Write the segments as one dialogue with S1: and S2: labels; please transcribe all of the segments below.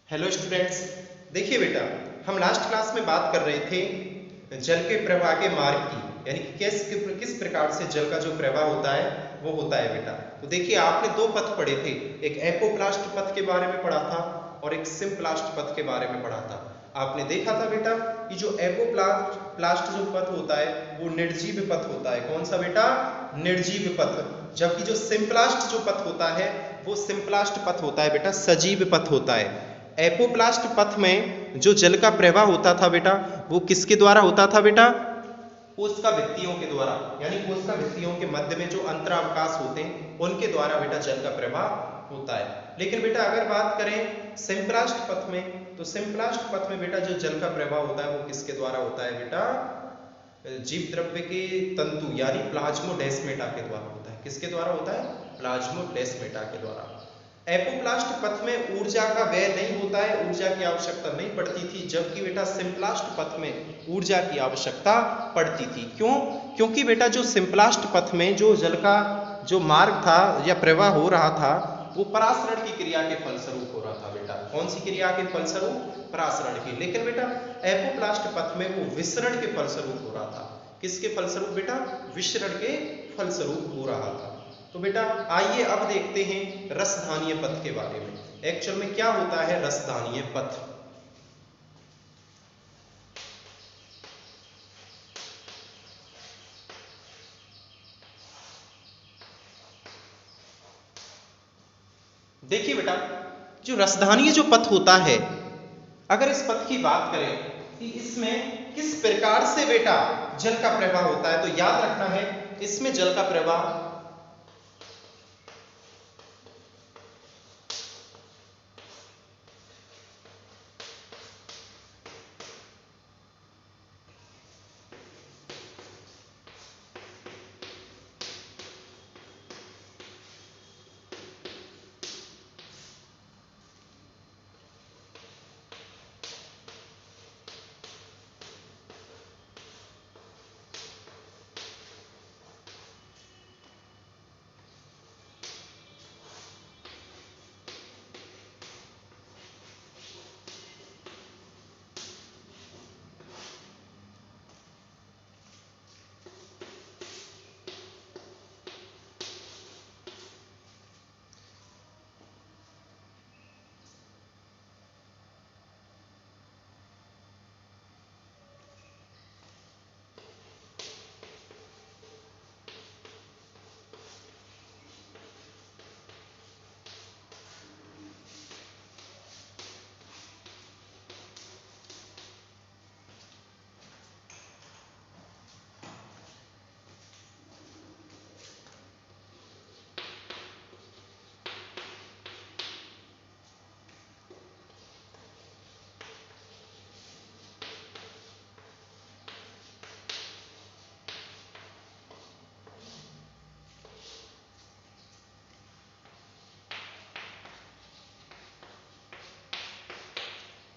S1: Hello students. देखिए बेटा, हम लास्ट क्लास में बात कर रहे थे जल के प्रवाह के मार्ग की, यानी कि किस प्रकार से जल का जो प्रवाह होता है वो होता है बेटा। तो देखिए, आपने दो पथ पढ़े थे, एक एपोप्लास्ट पथ के बारे में पढ़ा था और एक सिम्प्लास्ट पथ के बारे में पढ़ा था। आपने देखा था बेटा कि जो एपोप्लास्ट जो पथ होता है वो निर्जीव पथ होता है। कौन सा बेटा? निर्जीव पथ। जबकि जो सिम्प्लास्ट जो पथ होता है वो सिम्प्लास्ट पथ होता है बेटा, सजीव पथ होता है। एपोप्लास्ट पथ में जो जल का प्रवाह होता था बेटा, वो किसके द्वारा होता था बेटा? कोशिका भित्तियों के द्वारा, यानी कोशिका भित्तियों के मध्य में जो अंतरावकाश होते हैं उनके द्वारा बेटा जल का प्रवाह होता है। लेकिन बेटा अगर बात करें सिम्प्लास्ट पथ में, तो सिम्प्लास्ट पथ में बेटा जो जल का प्रवाह होता है वो किसके द्वारा होता है बेटा? जीव द्रव्य के तंतु यानी प्लाज्मोडेस्मेटा के द्वारा होता है। किसके द्वारा होता है? प्लाज्मोडेस्मेटा के द्वारा। एपोप्लास्ट पथ में ऊर्जा का व्यय नहीं होता है, ऊर्जा की आवश्यकता नहीं पड़ती थी, जबकि बेटा सिम्प्लास्ट पथ में ऊर्जा की आवश्यकता पड़ती थी। क्यों? क्योंकि बेटा जो सिम्प्लास्ट पथ में जो जल का जो मार्ग था या प्रवाह हो रहा था वो परासरण की क्रिया के फलस्वरूप हो रहा था बेटा। कौन सी क्रिया के फलस्वरूप? परासरण की। लेकिन बेटा एपोप्लास्ट पथ में वो विसरण के फलस्वरूप हो रहा था। किसके फलस्वरूप बेटा? विसरण के फलस्वरूप हो रहा था। तो बेटा आइए अब देखते हैं रसधानीय पथ के बारे में। एक्चुअल में क्या होता है रसधानीय पथ? देखिए बेटा, जो रसधानीय जो पथ होता है, अगर इस पथ की बात करें कि इसमें किस प्रकार से बेटा जल का प्रवाह होता है, तो याद रखना है इसमें जल का प्रवाह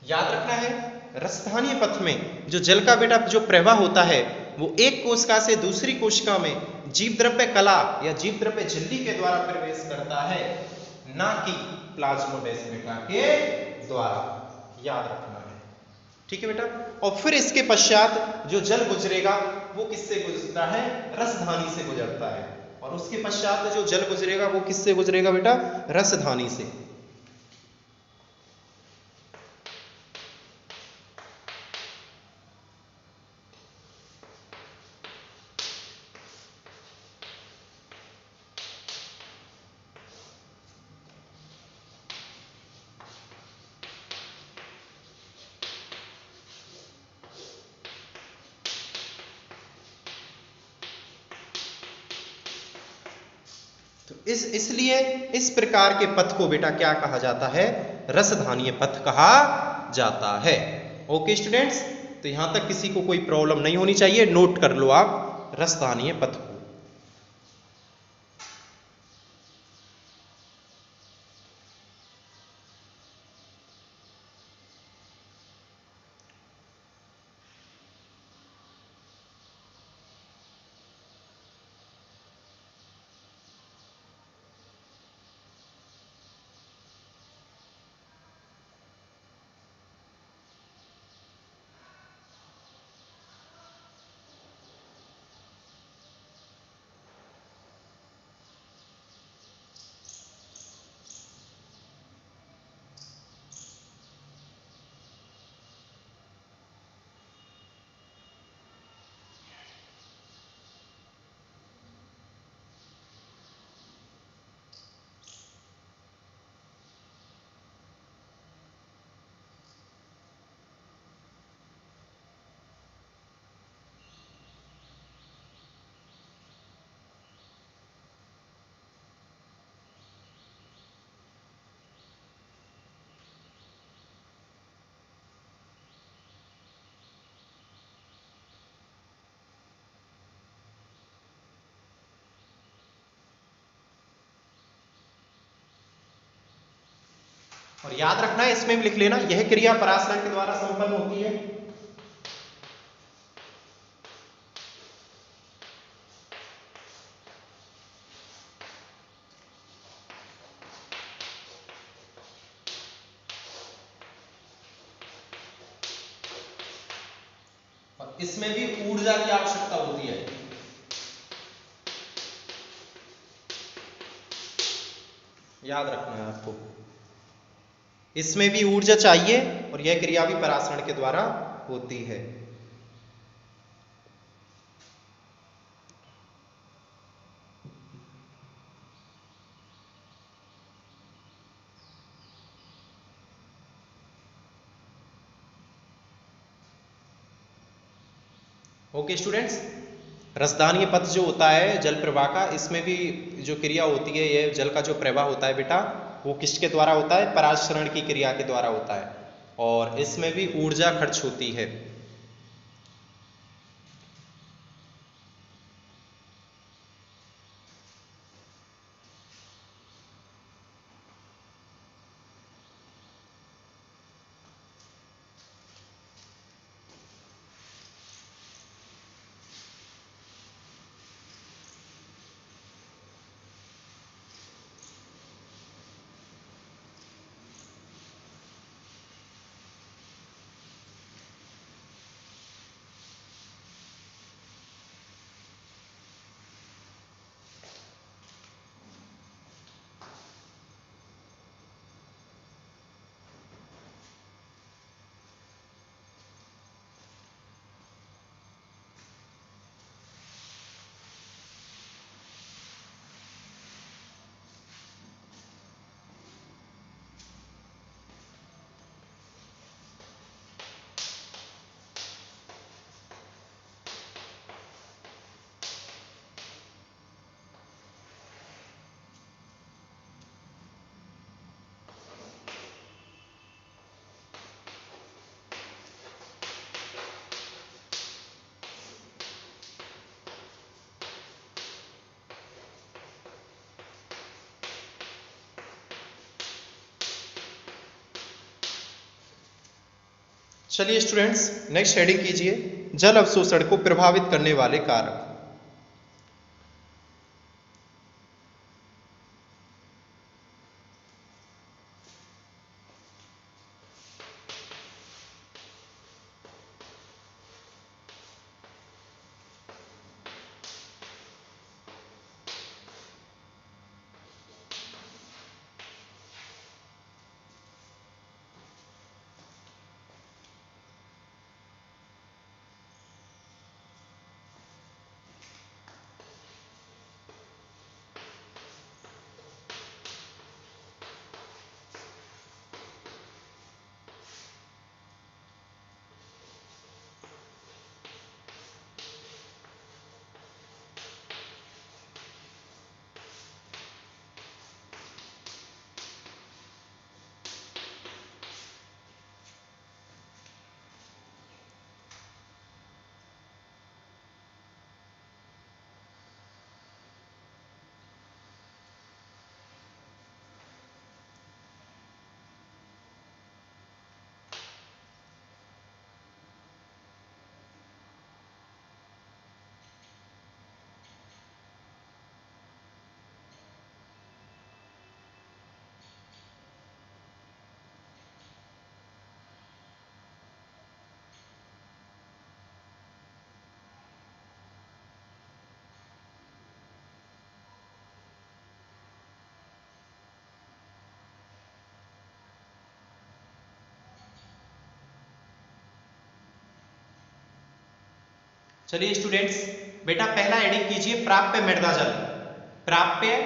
S1: याद रखना है। रसधानीय पथ में जो जल का बेटा जो प्रवाह होता है वो एक कोशिका से दूसरी कोशिका में जीव द्रव्य कला या जीव द्रव्य झिल्ली के द्वारा प्रवेश करता है, ना कि प्लाज्मोडेस्मेटा के द्वारा। याद रखना है, ठीक है बेटा। और फिर इसके पश्चात जो जल गुजरेगा वो किससे गुजरता है? रसधानी से गुजरता है। और उसके पश्चात जो जल गुजरेगा वो किससे गुजरेगा बेटा? रसधानी से। तो इसलिए इस प्रकार के पथ को बेटा क्या कहा जाता है? रसधानीय पथ कहा जाता है। ओके स्टूडेंट्स, तो यहां तक किसी को कोई प्रॉब्लम नहीं होनी चाहिए, नोट कर लो आप रसधानीय पथ को। और याद रखना है, इसमें भी लिख लेना, यह क्रिया पराशरण के द्वारा संपन्न होती है। और इसमें भी ऊर्जा की आवश्यकता होती है। याद रखना है आपको, इसमें भी ऊर्जा चाहिए और यह क्रिया भी पराशरण के द्वारा होती है। ओके स्टूडेंट्स, रसदानीय पथ जो होता है जल प्रवाह का, इसमें भी जो क्रिया होती है, ये जल का जो प्रवाह होता है बेटा, वो किसके द्वारा होता है? पराशरण की क्रिया के द्वारा होता है, और इसमें भी ऊर्जा खर्च होती है। चलिए स्टूडेंट्स, नेक्स्ट हेडिंग कीजिए, जल अवशोषण को प्रभावित करने वाले कारक। चलिए स्टूडेंट्स, बेटा पहला हेडिंग कीजिए, प्राप्य मृदा जल। प्राप्य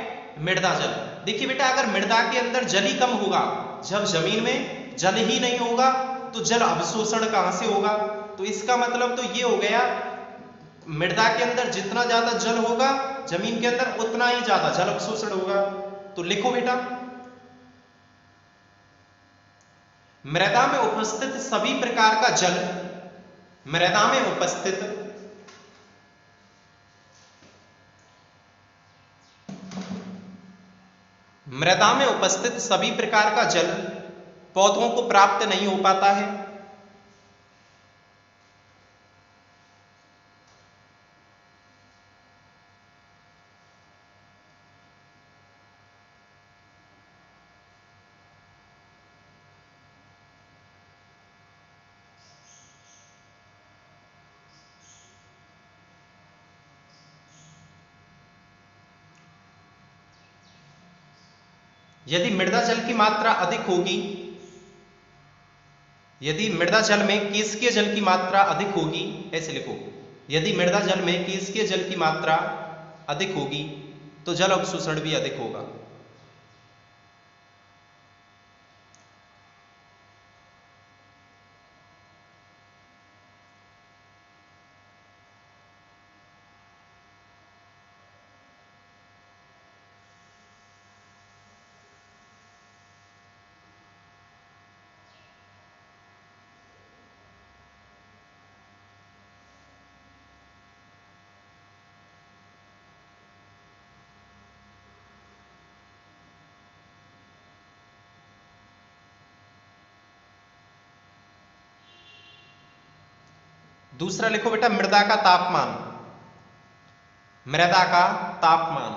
S1: मृदा जल, देखिए बेटा, अगर मृदा के अंदर जल ही कम होगा, जब जमीन में जल ही नहीं होगा तो जल अवशोषण कहां से होगा? तो इसका मतलब तो ये हो गया, मृदा के अंदर जितना ज्यादा जल होगा जमीन के अंदर उतना ही ज्यादा जल अवशोषण होगा। तो लिखो बेटा, मृदा में उपस्थित सभी प्रकार का जल, मृदा में उपस्थित सभी प्रकार का जल पौधों को प्राप्त नहीं हो पाता है। यदि मृदा जल की मात्रा अधिक होगी, यदि मृदा जल में केशिकीय जल की मात्रा अधिक होगी, ऐसे लिखो, यदि मृदा जल में केशिकीय जल की मात्रा अधिक होगी तो जल अवशोषण भी अधिक होगा। दूसरा लिखो बेटा, मृदा का तापमान। मृदा का तापमान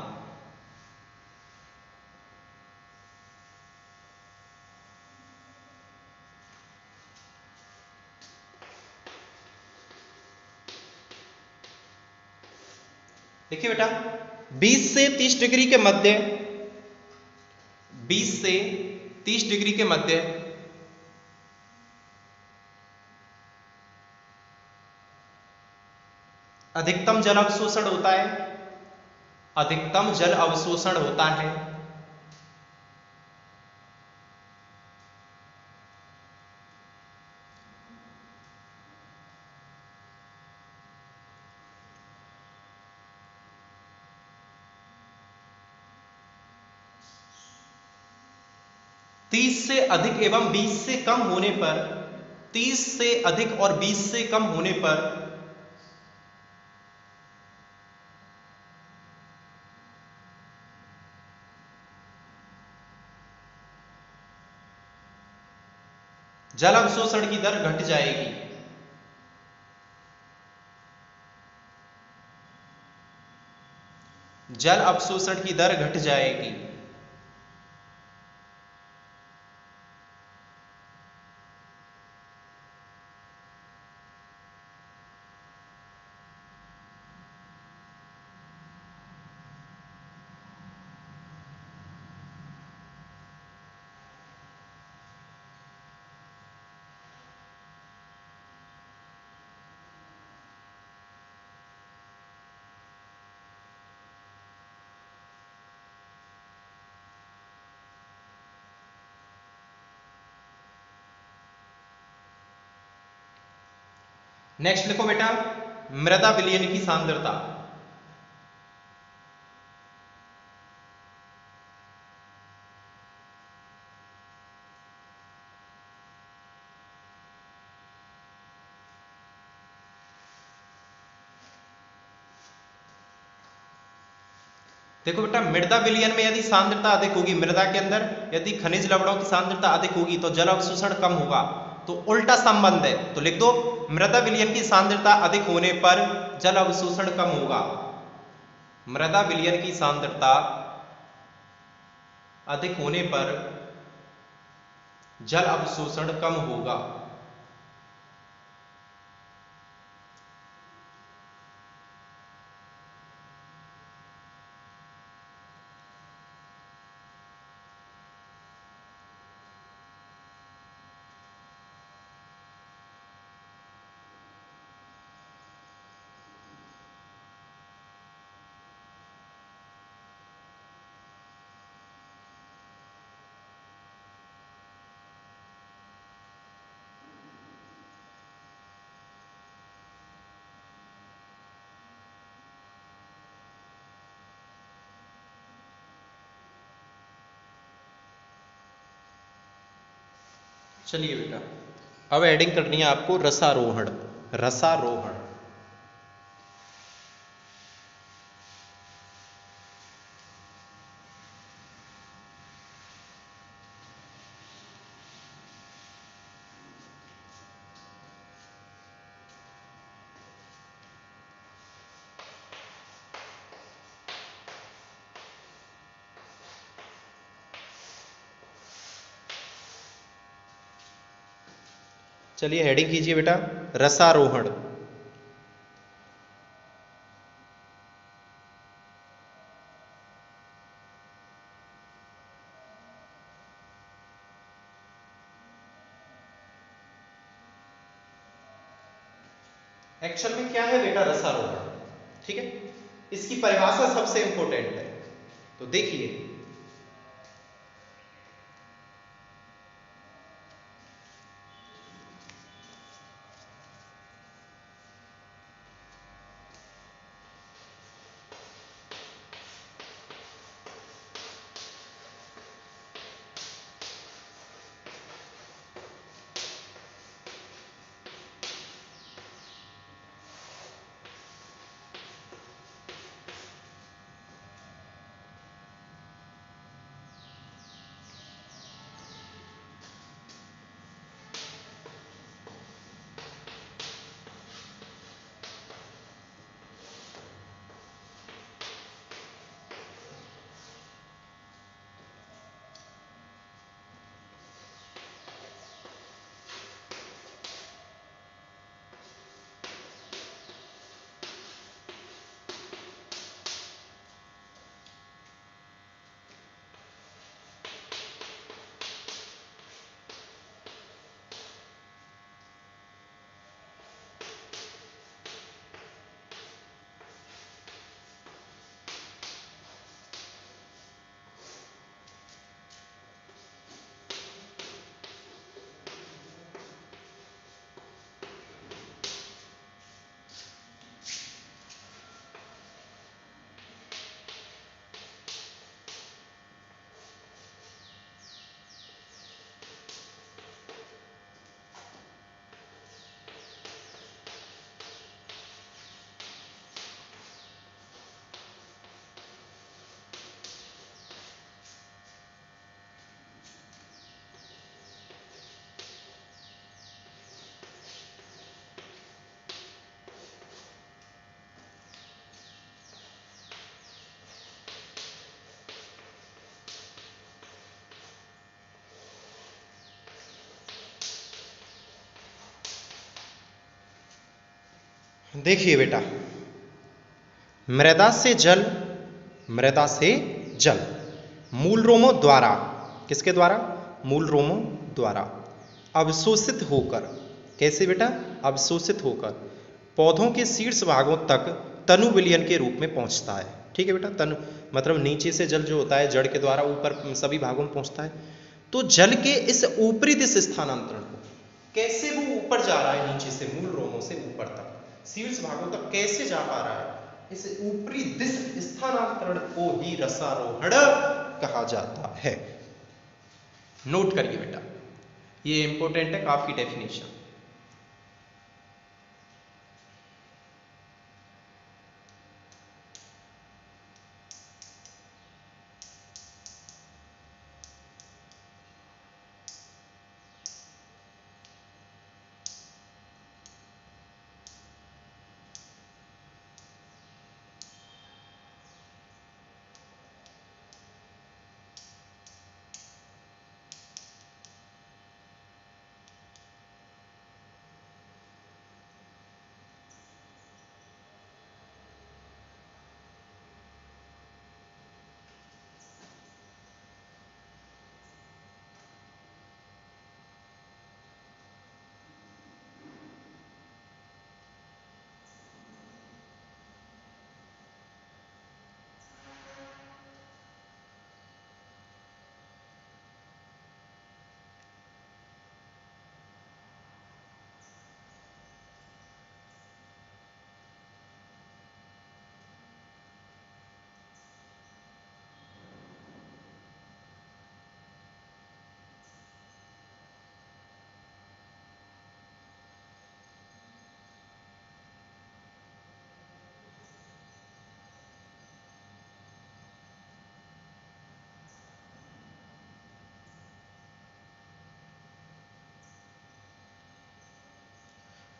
S1: देखिए बेटा, 20 से 30 डिग्री के मध्य, 20 से 30 डिग्री के मध्य अधिकतम जल अवशोषण होता है। अधिकतम जल अवशोषण होता है। तीस से अधिक एवं 20 से कम होने पर, 30 से अधिक और 20 से कम होने पर जल अवशोषण की दर घट जाएगी। जल अवशोषण की दर घट जाएगी। नेक्स्ट लिखो बेटा, मृदा विलयन की सांद्रता। देखो बेटा, मृदा विलयन में यदि सांद्रता अधिक होगी, मृदा के अंदर यदि खनिज लवणों की सांद्रता अधिक होगी तो जल अवशोषण कम होगा। तो उल्टा संबंध है, तो लिख दो, मृदा विलयन की सांद्रता अधिक होने पर जल अवशोषण कम होगा। मृदा विलयन की सांद्रता अधिक होने पर जल अवशोषण कम होगा। चलिए बेटा, अब एडिंग करनी है आपको रसारोहण। रसारोहण चलिए हेडिंग कीजिए बेटा, रसारोहण। एक्चुअल में क्या है बेटा रसारोहण? ठीक है, इसकी परिभाषा सबसे इंपॉर्टेंट है, तो देखिए देखिए बेटा, मृदा से जल, मृदा से जल मूल रोमों द्वारा, किसके द्वारा? मूल रोमों द्वारा अवशोषित होकर, कैसे बेटा? अवशोषित होकर पौधों के शीर्ष भागों तक तनु विलयन के रूप में पहुंचता है। ठीक है बेटा, तनु मतलब नीचे से जल जो होता है जड़ के द्वारा ऊपर सभी भागों में पहुंचता है। तो जल के इस ऊपरी दिश स्थानांतरण को, कैसे वो ऊपर जा रहा है नीचे से मूल रोमों से ऊपर तक, शीर्ष भागों तक कैसे जा पा रहा है, इस ऊपरी दिश स्थानांतरण को ही रसारोहण कहा जाता है। नोट करिए बेटा, ये इंपॉर्टेंट है काफी डेफिनेशन।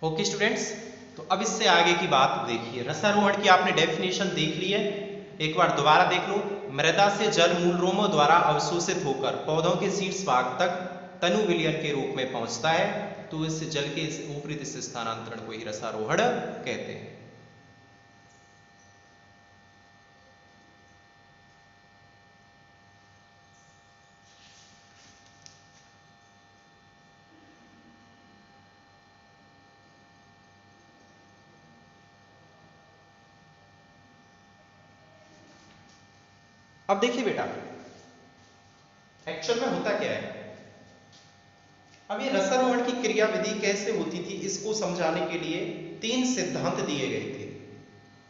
S1: ओके स्टूडेंट्स, तो अब इससे आगे की बात देखिए। रसारोहण की आपने डेफिनेशन देख ली है, एक बार दोबारा देख लो। मृदा से जल मूल रोमों द्वारा अवशोषित होकर पौधों के शीर्ष भाग तक तनु विलयन के रूप में पहुंचता है। तो इस जल के इस ऊपरी दिशा स्थानांतरण को ही रसारोहण कहते हैं। अब देखिए बेटा, एक्चुअल में होता क्या है। अब ये रसारोहण की क्रिया विधि कैसे होती थी, इसको समझाने के लिए 3 सिद्धांत दिए गए थे।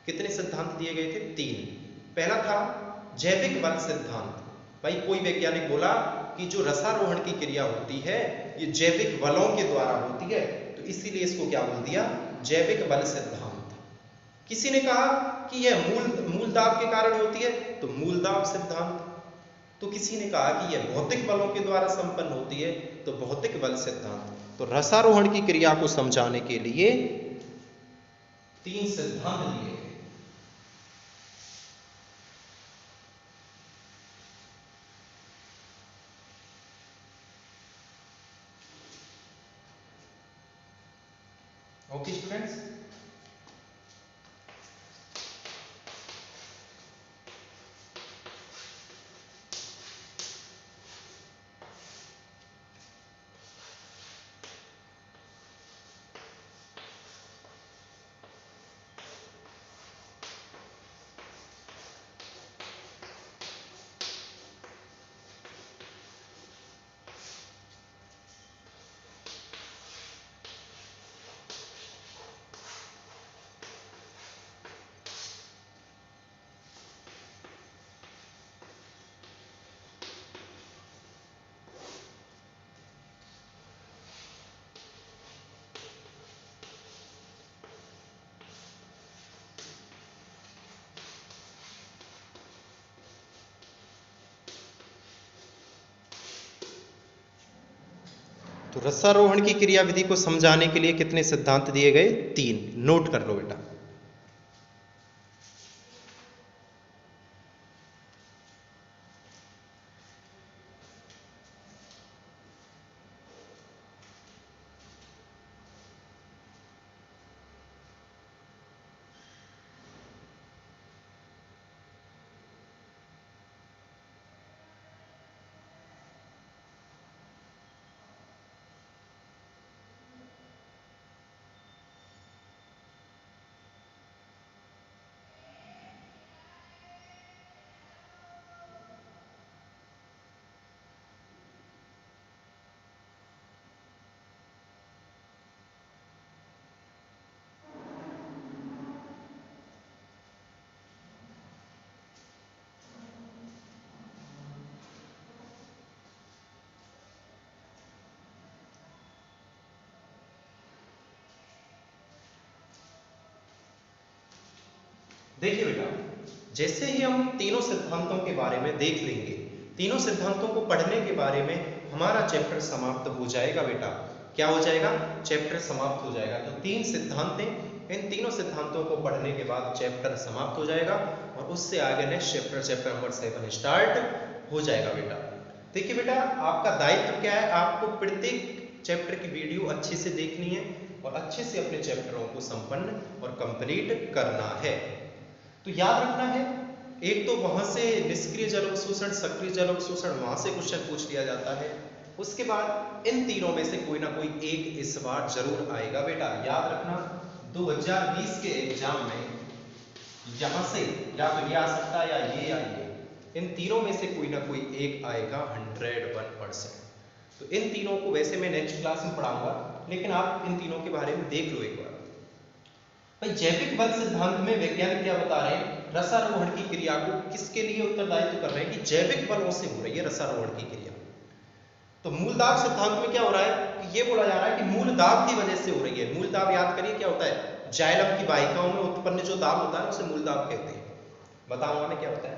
S1: कितने सिद्धांत दिए गए थे? 3। पहला था जैविक बल सिद्धांत। भाई कोई वैज्ञानिक बोला कि जो रसारोहण की क्रिया होती है ये जैविक बलों के द्वारा होती है, तो इसीलिए इसको क्या बोल दिया? जैविक बल सिद्धांत। किसी ने कहा कि यह मूल दाब के कारण होती है, तो मूल दाब सिद्धांत। तो किसी ने कहा कि यह भौतिक बलों के द्वारा संपन्न होती है, तो भौतिक बल सिद्धांत। तो रसारोहण की क्रिया को समझाने के लिए 3 सिद्धांत दिए गए। ओके स्टूडेंट्स, तो रसारोहण की क्रिया विधि को समझाने के लिए कितने सिद्धांत दिए गए? 3। नोट कर लो बेटा। देखिए बेटा, जैसे ही हम तीनों सिद्धांतों के बारे में देख लेंगे, तीनों सिद्धांतों को पढ़ने के बारे में हमारा चैप्टर समाप्त हो जाएगा बेटा। क्या हो जाएगा? चैप्टर समाप्त हो जाएगा। तो 3 सिद्धांत हैं, इन तीनों सिद्धांतों को पढ़ने के बाद चैप्टर समाप्त हो जाएगा और उससे आगे नेक्स्ट चैप्टर नंबर 7 स्टार्ट हो जाएगा बेटा। देखिए बेटा, आपका दायित्व क्या है? आपको प्रत्येक चैप्टर की वीडियो अच्छे से देखनी है और अच्छे से अपने चैप्टरों को संपन्न और कंप्लीट करना है। तो याद रखना है, एक तो वहां से निष्क्रिय जल अवशोषण, सक्रिय जल अवशोषण, वहां से क्वेश्चन पूछ लिया जाता है। उसके बाद इन तीनों में से कोई ना कोई एक इस बार जरूर आएगा बेटा। याद रखना, 2020 के एग्जाम में यहां से या तो ये आ सकता है या ये आएंगे, इन तीनों में से कोई ना कोई एक आएगा 101%। तो इन तीनों को वैसे मैं नेक्स्ट क्लास में पढ़ाऊंगा, लेकिन आप इन तीनों के बारे में देख लो एक बार। भाई जैविक बल सिद्धांत में वैज्ञानिक क्या बता रहे हैं? रसारोहण की क्रिया को किसके लिए उत्तरदायित्व कर रहे हैं कि जैविक बलों से हो रही है रसारोहण की क्रिया। तो मूल दाब सिद्धांत में क्या हो रहा है कि ये बोला जा रहा है कि मूल दाब की वजह से हो रही है। मूल दाब याद करिए क्या होता है? जाइलम की वाहिकाओं में उत्पन्न जो दाब होता है उसे मूल दाब कहते हैं। बताऊंगा मैं क्या होता है।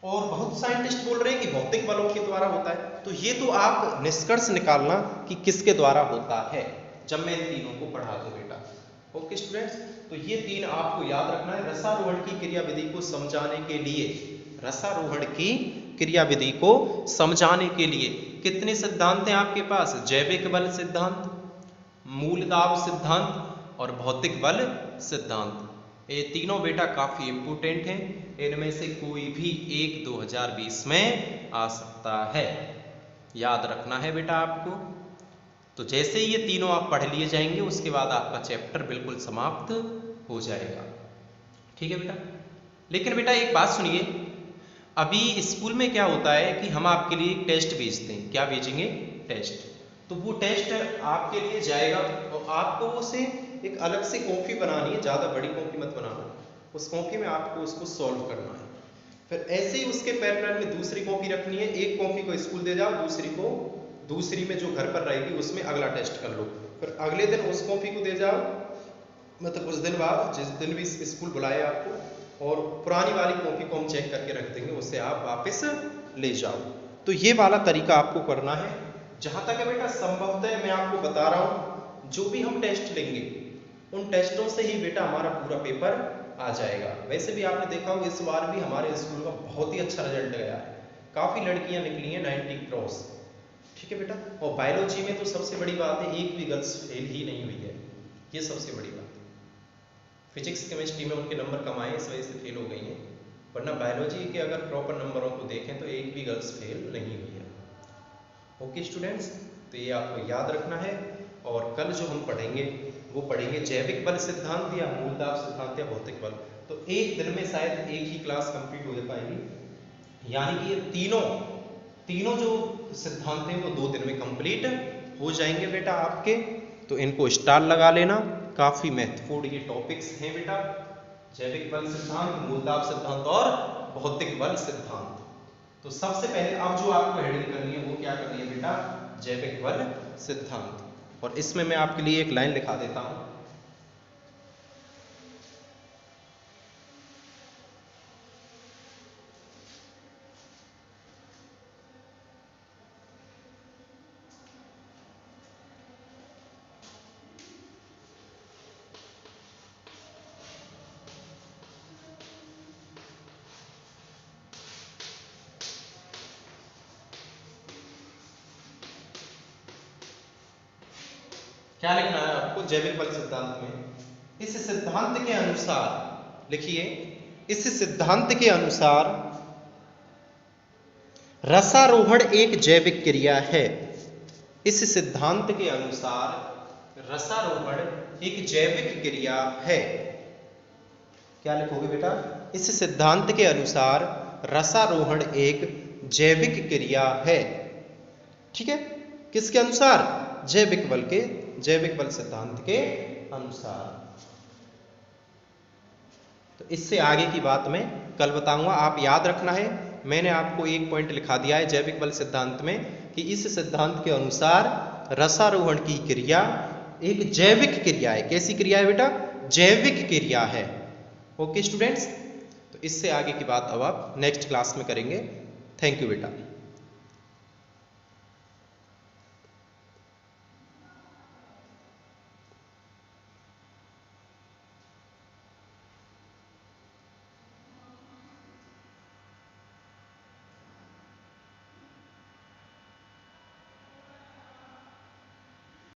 S1: और बहुत साइंटिस्ट बोल रहे हैं कि भौतिक बलों के द्वारा होता है। तो ये तो आप निष्कर्ष निकालना कि किसके द्वारा होता है जब मैं इन तीनों को पढ़ा दूं बेटा। ओके स्टूडेंट्स, तो ये 3 आपको याद रखना है रसारोहण की क्रिया विधि को समझाने के लिए। रसारोहण की क्रियाविधि को समझाने के लिए। कितने सिद्धांत हैं आपके पास? जैविक बल सिद्धांत, मूल दाब सिद्धांत और भौतिक बल सिद्धांत। ये तीनों बेटा काफी इंपोर्टेंट हैं, इनमें से कोई भी एक 2020 में आ सकता है, याद रखना है बेटा आपको। तो जैसे ही ये तीनों आप पढ़ लिए जाएंगे उसके बाद आपका चैप्टर बिल्कुल समाप्त हो जाएगा। ठीक है बेटा। लेकिन बेटा एक बात सुनिए, अभी स्कूल में क्या होता है कि हम आपके लिए एक टेस्ट भेजते हैं। क्या भेजेंगे? टेस्ट। तो वो टेस्ट आपके लिए जाएगा और आपको उसे एक अलग से कॉपी बनानी है, ज़्यादा बड़ी कॉपी मत बनाना। उस कॉपी में आपको उसको सॉल्व करना है। फिर ऐसे ही उसके पैरेलल में दूसरी कॉपी रखनी है। एक कॉपी को स्कूल दे जाओ, दूसरी में जो घर पर रहेगी उसमें अगला टेस्ट कर लो। फिर अगले दिन उस कॉपी को दे जाओ, मतलब कुछ दिन बाद जिस दिन भी स्कूल बुलाए आपको, और पुरानी वाली कॉपी को हम चेक करके रख देंगे, उसे आप वापस ले जाओ। तो ये वाला तरीका आपको करना है। जहाँ तक है बेटा संभवतः मैं आपको बता रहा हूँ, जो भी हम टेस्ट लेंगे उन टेस्टों से ही बेटा हमारा पूरा पेपर आ जाएगा। वैसे भी आपने देखा होगा इस बार भी हमारे स्कूल का बहुत ही अच्छा रिजल्ट गया है, काफ़ी लड़कियां निकली हैं 90 क्रॉस। ठीक है बेटा। और बायोलॉजी में तो सबसे बड़ी बात है, एक भी गर्ल्स फेल ही नहीं हुई है, ये सबसे बड़ी बात है। फिजिक्स केमिस्ट्री में उनके नंबर कम आए, इस वजह से फेल हो गई हैं, वरना बायोलॉजी के अगर प्रॉपर नंबरों को देखें तो एक भी गर्ल्स फेल नहीं हुई है। ओके स्टूडेंट्स, तो ये आपको याद रखना है। और कल जो हम पढ़ेंगे वो पढ़ेंगे जैविक बल सिद्धांत या मूल दाब सिद्धांत या भौतिक बल। तो एक दिन में शायद एक ही क्लास कंप्लीट हो पाएगी, यानी कि ये तीनों जो सिद्धांत हैं वो 2 दिन में कंप्लीट हो जाएंगे बेटा आपके। तो इनको स्टार लगा लेना, काफी महत्वपूर्ण ये टॉपिक्स हैं बेटा, जैविक बल सिद्धांत, मूल दाब सिद्धांत और भौतिक बल सिद्धांत। तो सबसे पहले अब जो आपको हेडिंग करनी है वो क्या करनी है बेटा? जैविक बल सिद्धांत। और इसमें मैं आपके लिए एक लाइन लिखा देता हूं। क्या लिखना है आपको जैविक बल सिद्धांत में? इस सिद्धांत के अनुसार, लिखिए, इस सिद्धांत के अनुसार रसारोहण एक जैविक क्रिया है। इस सिद्धांत के अनुसार रसारोहण एक जैविक क्रिया है। क्या लिखोगे बेटा? इस सिद्धांत के अनुसार रसारोहण एक जैविक क्रिया है। ठीक है, किसके अनुसार? जैविक बल सिद्धांत के अनुसार। तो इससे आगे की बात मैं कल बताऊंगा, आप याद रखना है। मैंने आपको एक पॉइंट लिखा दिया है जैविक बल सिद्धांत में कि इस सिद्धांत के अनुसार रसारोहण की क्रिया एक जैविक क्रिया है। कैसी क्रिया है बेटा? जैविक क्रिया है। ओके स्टूडेंट्स, तो इससे आगे की बात अब आप नेक्स्ट क्लास में करेंगे। थैंक यू बेटा।